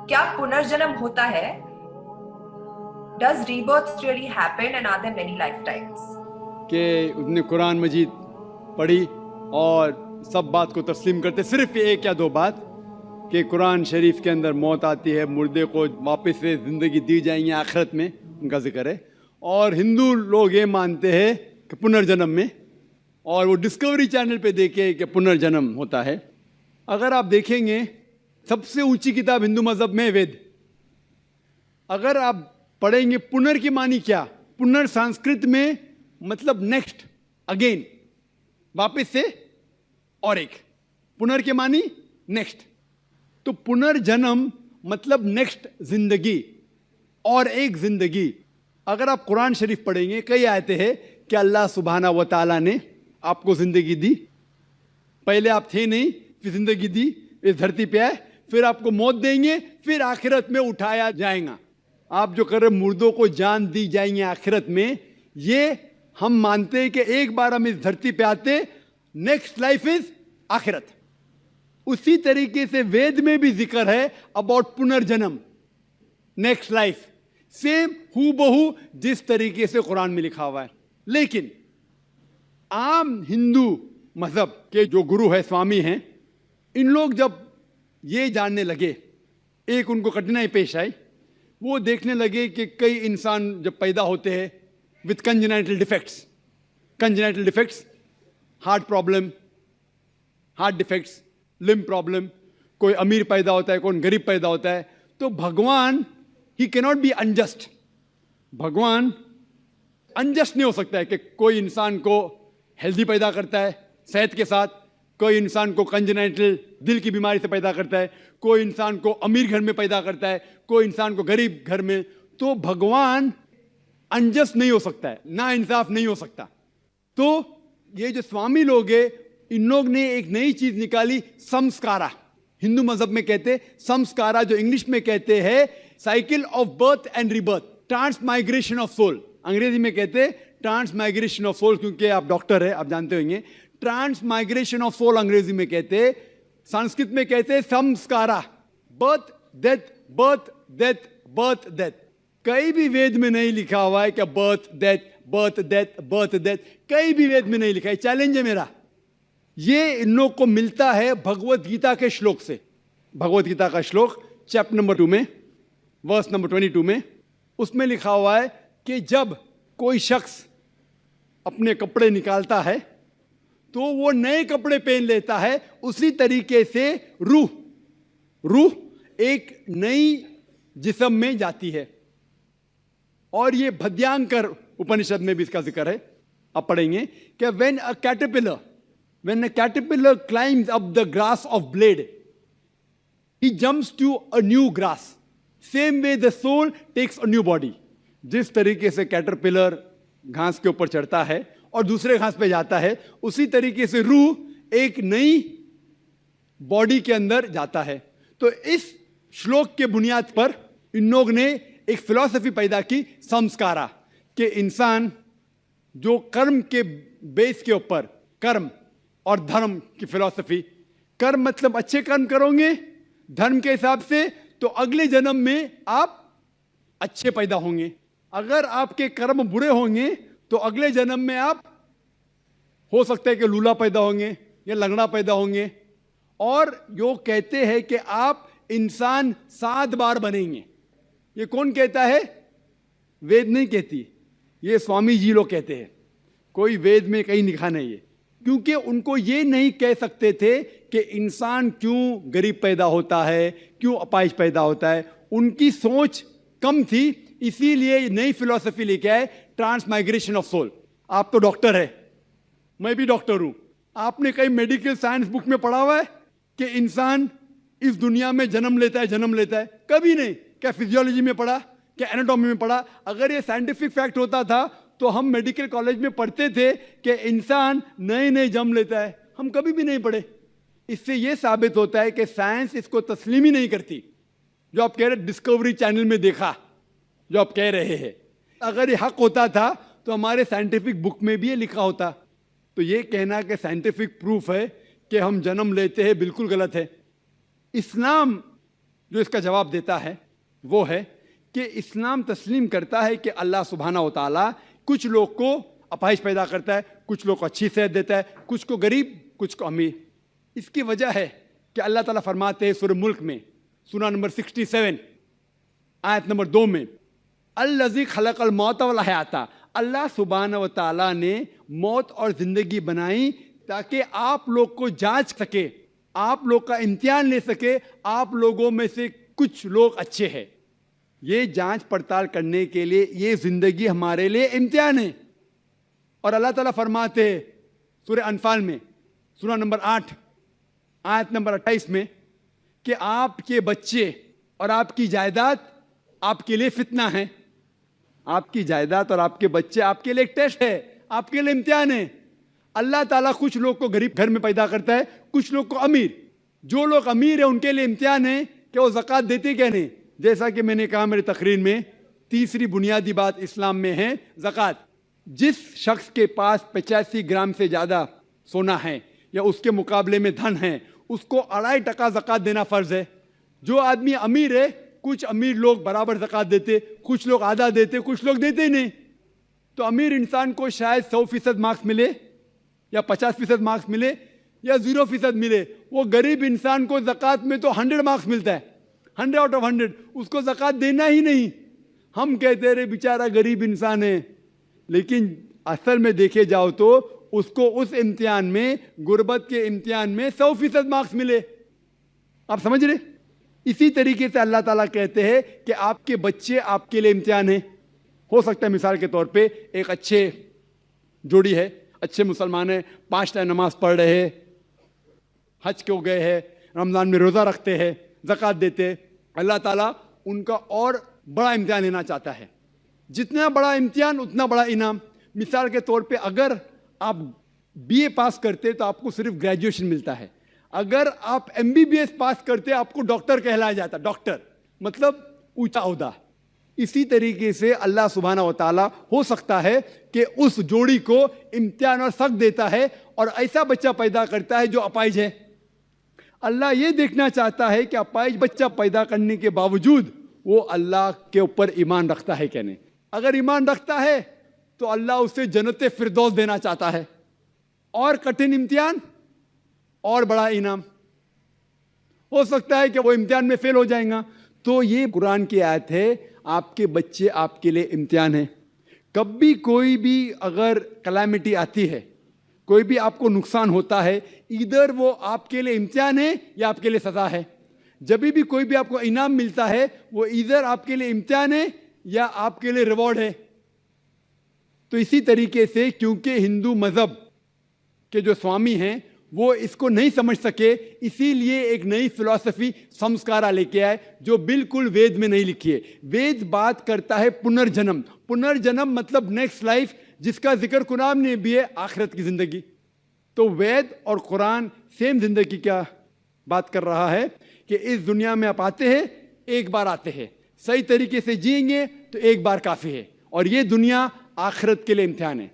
کیا پنرجنم ہوتا ہے؟ Does rebirth really happen and are there many lifetimes? کہ اس نے قرآن مجید پڑھی اور سب بات کو تسلیم کرتے، صرف ایک یا دو بات کہ قرآن شریف کے اندر موت آتی ہے، مردے کو واپس سے زندگی دی جائیں گی آخرت میں، ان کا ذکر ہے. اور ہندو لوگ یہ مانتے ہیں کہ پنرجنم میں، اور وہ ڈسکوری چینل پہ دیکھے کہ پنرجنم ہوتا ہے. اگر آپ دیکھیں گے سب سے اونچی کتاب ہندو مذہب میں وید. اگر آپ پڑھیں گے پنر کی معنی کیا، پنر سنسکرت میں مطلب نیکسٹ، اگین، واپس سے، اور ایک، پنر کے معنی نیکسٹ. تو پنرجنم مطلب نیکسٹ زندگی، اور ایک زندگی. اگر آپ قرآن شریف پڑھیں گے کئی آیتیں ہیں کہ اللہ سبحانہ و تعالیٰ نے آپ کو زندگی دی، پہلے آپ تھے نہیں، پھر زندگی دی، اس دھرتی پہ آئے، پھر آپ کو موت دیں گے، پھر آخرت میں اٹھایا جائے گا. آپ جو کر رہے مردوں کو جان دی جائیں گے آخرت میں، یہ ہم مانتے ہیں کہ ایک بار ہم اس دھرتی پہ آتے، نیکسٹ لائف از آخرت. اسی طریقے سے وید میں بھی ذکر ہے اباؤٹ پنرجنم، نیکسٹ لائف، سیم ہو بہو جس طریقے سے قرآن میں لکھا ہوا ہے. لیکن عام ہندو مذہب کے جو گرو ہے، سوامی ہیں، ان لوگ جب یہ جاننے لگے، ایک ان کو کٹھنائی پیش آئی. وہ دیکھنے لگے کہ کئی انسان جب پیدا ہوتے ہیں with congenital defects, heart problem, heart defects, limb problem, کوئی امیر پیدا ہوتا ہے، کوئی غریب پیدا ہوتا ہے. تو بھگوان ہی کیناٹ بی انجسٹ. بھگوان انجسٹ نہیں ہو سکتا ہے کہ کوئی انسان کو ہیلدی پیدا کرتا ہے صحت کے ساتھ، کوئی انسان کو کنجنائٹل دل کی بیماری سے پیدا کرتا ہے، کوئی انسان کو امیر گھر میں پیدا کرتا ہے، کوئی انسان کو غریب گھر میں. تو بھگوان انجسٹ نہیں ہو سکتا ہے، نا انصاف نہیں ہو سکتا. تو یہ جو سوامی لوگ ہیں، ان لوگ نے ایک نئی چیز نکالی، سمسکارا. ہندو مذہب میں کہتے سمسکارا، جو انگلش میں کہتے ہیں cycle of birth and rebirth, transmigration of soul. انگریزی میں کہتے ٹرانس مائگریشن آف سول، کیونکہ آپ ڈاکٹر ہیں، آپ جانتے ہوئیں گے. ٹرانس مائگریشن آف سول انگریزی میں کہتے، سنسکرت میں کہتے سمسکارا، birth death, birth death, birth death. کہیں بھی وید میں نہیں لکھا ہوا ہے کہ birth death, birth death, birth death, کہیں بھی وید میں نہیں لکھا ہے. چیلنج ہے میرا. یہ ان لوگ کو ملتا ہے بھگوت گیتا کے شلوک سے. بھگوت گیتا کا شلوک چیپٹر نمبر 2 میں، ورس نمبر 22 میں، اس میں لکھا ہوا ہے کہ جب کوئی شخص اپنے کپڑے نکالتا ہے تو وہ نئے کپڑے پہن لیتا ہے. اسی طریقے سے روح ایک نئی جسم میں جاتی ہے. اور یہ بھدیانکر اپنشد میں بھی اس کا ذکر ہے، آپ پڑھیں گے کہ when a caterpillar climbs up the grass of blade, he jumps to a new grass. Same way the soul takes a new body. جس طریقے سے کیٹرپلر گھاس کے اوپر چڑھتا ہے اور دوسرے گھاس پہ جاتا ہے، اسی طریقے سے روح ایک نئی باڈی کے اندر جاتا ہے. تو اس شلوک کے بنیاد پر ان لوگ نے ایک فلسفی پیدا کی، سمسکارا، کہ انسان جو کرم کے بیس کے اوپر، کرم اور دھرم کی فلسفی، کرم مطلب اچھے کرم کرو گے دھرم کے حساب سے تو اگلے جنم میں آپ اچھے پیدا ہوں گے. اگر آپ کے کرم برے ہوں گے تو اگلے جنم میں آپ ہو سکتا ہے کہ لولا پیدا ہوں گے یا لنگڑا پیدا ہوں گے. اور جو کہتے ہیں کہ آپ انسان 7 بار بنیں گے. یہ کون کہتا ہے؟ وید نہیں کہتی، یہ سوامی جی لوگ کہتے ہیں. کوئی وید میں کہیں لکھا نہیں ہے، کیونکہ ان کو یہ نہیں کہہ سکتے تھے کہ انسان کیوں غریب پیدا ہوتا ہے، کیوں اپائش پیدا ہوتا ہے. ان کی سوچ کم تھی، اسی لیے نئی فلسفی لے کے آئے، ٹرانس مائگریشن آف سول. آپ تو ڈاکٹر ہے، میں بھی ڈاکٹر ہوں. آپ نے کہیں میڈیکل سائنس بک میں پڑھا ہوا ہے کہ انسان اس دنیا میں جنم لیتا ہے؟ کبھی نہیں. کیا فزیولوجی میں پڑھا، کیا ایناٹومی میں پڑھا؟ اگر یہ سائنٹیفک فیکٹ ہوتا تھا تو ہم میڈیکل کالج میں پڑھتے تھے کہ انسان نئے جنم لیتا ہے. ہم کبھی بھی نہیں پڑھے. اس سے یہ ثابت ہوتا ہے کہ سائنس اس کو تسلیم ہی نہیں کرتی. جو آپ کہہ رہے ڈسکوری چینل میں دیکھا، جو آپ کہہ رہے ہیں، اگر یہ حق ہوتا تھا تو ہمارے سائنٹیفک بک میں بھی یہ لکھا ہوتا. تو یہ کہنا کہ سائنٹیفک پروف ہے کہ ہم جنم لیتے ہیں، بالکل غلط ہے. اسلام جو اس کا جواب دیتا ہے وہ ہے کہ اسلام تسلیم کرتا ہے کہ اللہ سبحانہ و تعالیٰ کچھ لوگ کو اپاہج پیدا کرتا ہے، کچھ لوگ کو اچھی صحت دیتا ہے، کچھ کو غریب، کچھ کو امیر۔ اس کی وجہ ہے کہ اللہ تعالیٰ فرماتے ہیں سورہ ملک میں، سورہ نمبر 67 آیت نمبر 2 میں، الذی خلق الموت والحیات، اللہ سبحانہ و تعالیٰ نے موت اور زندگی بنائی تاکہ آپ لوگ کو جانچ سکے، آپ لوگ کا امتحان لے سکے، آپ لوگوں میں سے کچھ لوگ اچھے ہیں۔ یہ جانچ پڑتال کرنے کے لیے یہ زندگی ہمارے لیے امتحان ہے۔ اور اللہ تعالیٰ فرماتے ہیں سورہ انفال میں، سورہ نمبر 8 آیت نمبر 28 میں، کہ آپ کے بچے اور آپ کی جائیداد آپ کے لیے فتنہ ہے۔ آپ کی جائیداد اور آپ کے بچے آپ کے لیے ایک ٹیسٹ ہے، آپ کے لیے امتحان ہے۔ اللہ تعالیٰ کچھ لوگ کو غریب گھر میں پیدا کرتا ہے، کچھ لوگ کو امیر۔ جو لوگ امیر ہیں ان کے لیے امتحان ہے کہ وہ زکوٰۃ دیتے کیا نہیں۔ جیسا کہ میں نے کہا میری تقریر میں، تیسری بنیادی بات اسلام میں ہے زکوٰۃ۔ جس شخص کے پاس 85 گرام سے زیادہ سونا ہے یا اس کے مقابلے میں دھن ہے، اس کو 2.5% زکوٰۃ دینا فرض ہے۔ جو آدمی امیر ہے، کچھ امیر لوگ برابر زکوٰۃ دیتے، کچھ لوگ آدھا دیتے، کچھ لوگ دیتے نہیں۔ تو امیر انسان کو شاید 100% مارکس ملے یا 50% مارکس ملے یا 0% ملے، وہ غریب انسان کو زکوٰۃ میں تو 100 مارکس ملتا ہے، 100 آؤٹ آف 100، اس کو زکوٰۃ دینا ہی نہیں۔ ہم کہتے رہے بیچارہ غریب انسان ہے، لیکن اصل میں دیکھے جاؤ تو اس کو اس امتحان میں، غربت کے امتحان میں 100% مارکس ملے۔ آپ سمجھ رہے؟ اسی طریقے سے اللہ تعالیٰ کہتے ہیں کہ آپ کے بچے آپ کے لیے امتحان ہیں۔ ہو سکتا ہے مثال کے طور پہ ایک اچھے جوڑی ہے، اچھے مسلمان ہیں، 5 ٹائم نماز پڑھ رہے ہیں، حج کو گئے ہیں، رمضان میں روزہ رکھتے ہیں، زکوٰۃ دیتے ہیں۔ اللہ تعالیٰ ان کا اور بڑا امتحان لینا چاہتا ہے۔ جتنا بڑا امتحان اتنا بڑا انعام۔ مثال کے طور پہ اگر آپ BA پاس کرتے تو آپ کو صرف گریجویشن ملتا ہے، اگر آپ MBBS پاس کرتے آپ کو ڈاکٹر کہلایا جاتا، ڈاکٹر مطلب اونچا عہدہ۔ اسی طریقے سے اللہ سبحانہ و تعالیٰ ہو سکتا ہے کہ اس جوڑی کو امتحان اور سخت دیتا ہے اور ایسا بچہ پیدا کرتا ہے جو اپاہج ہے۔ اللہ یہ دیکھنا چاہتا ہے کہ اپاہج بچہ پیدا کرنے کے باوجود وہ اللہ کے اوپر ایمان رکھتا ہے کہ نہیں۔ اگر ایمان رکھتا ہے تو اللہ اسے جنت فردوس دینا چاہتا ہے، اور کٹھن امتحان اور بڑا انعام۔ ہو سکتا ہے کہ وہ امتحان میں فیل ہو جائیں گا۔ تو یہ قرآن کی آیت ہے، آپ کے بچے آپ کے لیے امتحان ہے۔ کبھی کوئی بھی اگر کلیمٹی آتی ہے، کوئی بھی آپ کو نقصان ہوتا ہے، ادھر وہ آپ کے لیے امتحان ہے یا آپ کے لیے سزا ہے۔ جب بھی کوئی بھی آپ کو انعام ملتا ہے، وہ ادھر آپ کے لیے امتحان ہے یا آپ کے لیے ریوارڈ ہے۔ تو اسی طریقے سے کیونکہ ہندو مذہب کے جو سوامی ہیں وہ اس کو نہیں سمجھ سکے، اسی لیے ایک نئی فلسفی سمسکارا لے کے آئے جو بالکل وید میں نہیں لکھی ہے۔ وید بات کرتا ہے پنرجنم۔ پنرجنم مطلب نیکسٹ لائف، جس کا ذکر قرآن نے بھی ہے، آخرت کی زندگی۔ تو وید اور قرآن سیم زندگی کا بات کر رہا ہے کہ اس دنیا میں آپ آتے ہیں، ایک بار آتے ہیں، صحیح طریقے سے جئیں گے تو ایک بار کافی ہے، اور یہ دنیا آخرت کے لیے امتحان ہے۔